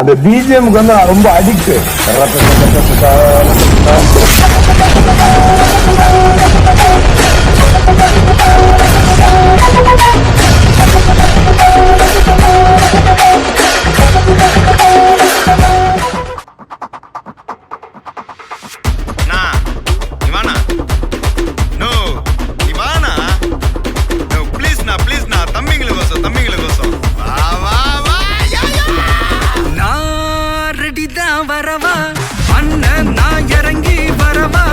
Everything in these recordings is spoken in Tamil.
அந்த பிஜிஎம்க்கு வந்து நான் ரொம்ப அடிக்ட். வரவா அண்ணன் நான் இறங்கி வரவா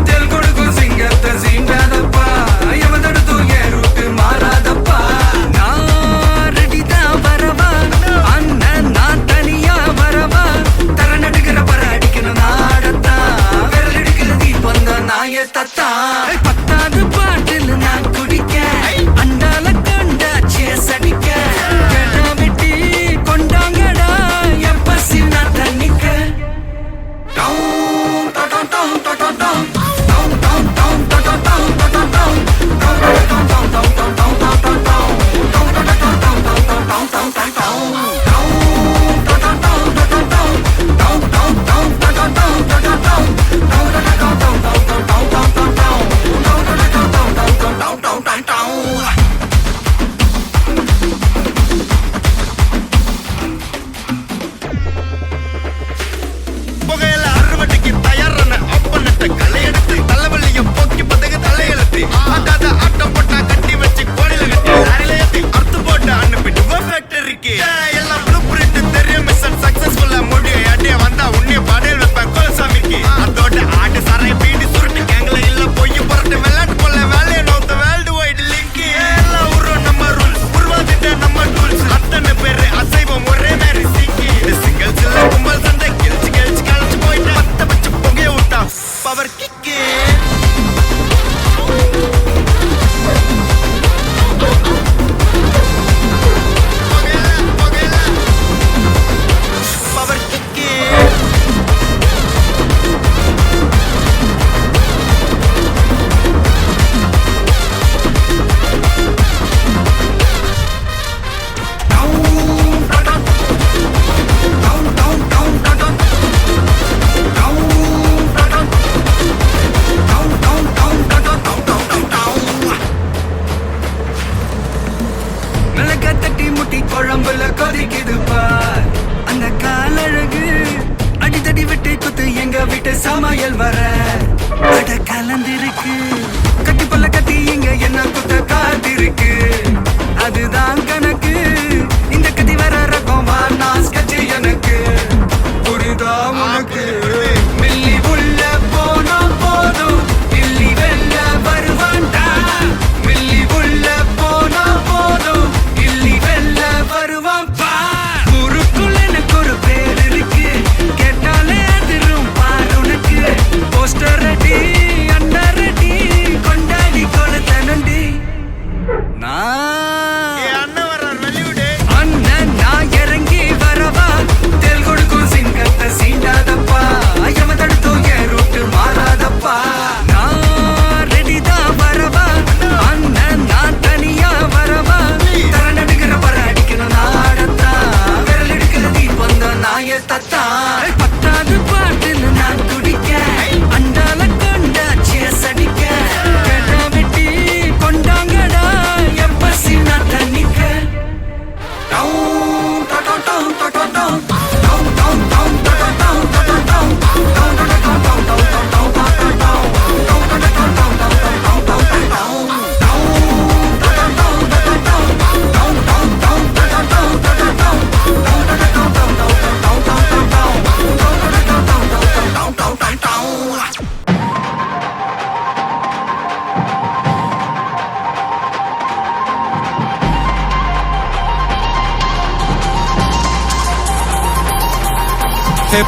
தெல் கொடுக்கும் சிங்கத்தை சீண்டாதப்பா எவதடுத்து என் ரூட்டு மாறாதப்பா நான் ரெடிதான் வரவா அண்ணன் நான் தனியா வரவா தர நடுக்கிற பர அடிக்கணும் நாடத்தான் விரல் எடுக்கிற தீபம் தான் நாய தத்தா பத்தாவது பாட்டில் நான் குடிக்க அண்டால கண்டா சேஸ் அடிக்க கேட்டா வெட்டி கொண்டாங்கடா என் பசி நான் தண்ணிக்க குழம்புல கொதிக்குது பார் அந்த காலழகு அடித்தடி விட்டு குத்து எங்க வீட்டு சமையல் வர அட கலந்திருக்கு கட்டி பல்ல கட்டி இங்க என்ன குத்த காத்திருக்கு அதுதான் கணக்கு இந்த கத்தி வர ரகம் நான் ஸ்கெட்ச் எனக்கு புரிதா உனக்கு மில்லி உள்ள போனா போதும் மில்லி வெல்ல வருவான்டா மில்லி உள்ள போனா போதும் மில்லி வெல்ல வருவான் பார் ஊருக்குள்ள எனக்கு ஒரு பேர் இருக்கு கேட்டாலே அதிரும் பார் உனக்கு போஸ்டர் ரெடி அண்டர் ரெடி கொண்டாடி கொளுத்த நண்டி அண்ணன் நான் இறங்கி வரவா தெல் கொடுக்கும் சிங்கத்தை சீண்டாதப்பா எவன் தடுத்தும் என் ரூட்டு மாறாதப்பா நான் ரெடிதான் வரவா அண்ணன் நான் தனியா வரவா தர நடுக்கிற பர அடிக்கணும் நாடத்தா விரல் எடுக்கிற தீபம் தான் நாய தத்தா பத்தாவது பாட்டில் நான் குடிக்க அண்டால கொண்டா சேஸ் அடிக்க கேட்டா வெட்டி கொண்டாங்கடா என் பசி நான் தண்ணிக்க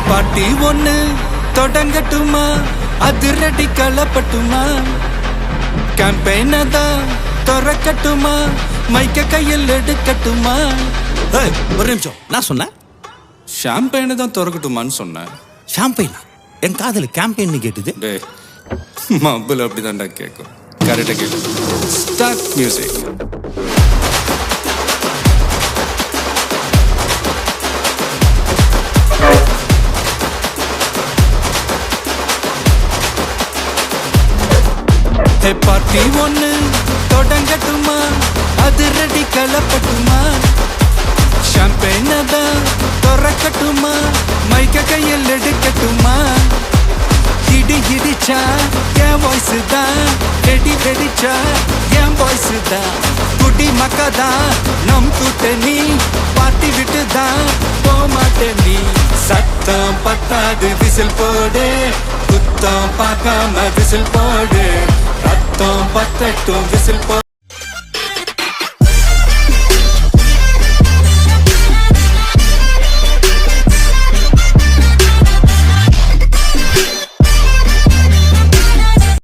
பாட்டி ஒண்ணு தொடங்கட்டுமா அதிரடி களப்பட்டுமா கேம்பெயின தான் திறக்கட்டுமா மைக்க கையில் எடுக்கட்டுமா ஒரு நிமிஷம் நான் சொன்னேன் ஷாம்பெயினை தான் திறக்கட்டுமான்னு சொன்னேன் ஷாம்பெயினா என் காதல் கேம்பெயின் கேட்டுது மப்பிள் அப்படிதான்டா கேட்கும் கரெக்டாக கேட்கும் ஸ்டார்ட் மியூசிக் பார்ட்டி ஒண்ணு தொடங்கட்டுமா அது ரெடி கலப்பட்டுமா ஷாம்பெயின தான் திறக்கட்டுமா மைக்க கையில் எடுக்கட்டுமா இடி இடிச்சா என் வாய்ஸ் தான் வெடி வெடிச்சா என் வாய்ஸ் தான் குடி மக்கதான் நம் கூட்டணி பாட்டி விட்டு தான் போமாட்டேன் நீ சத்தம் பத்தாது விசில் போடு குத்தம் பார்க்காம விசில் போடு ரத்தம் பத்தட்டும் விசில் போ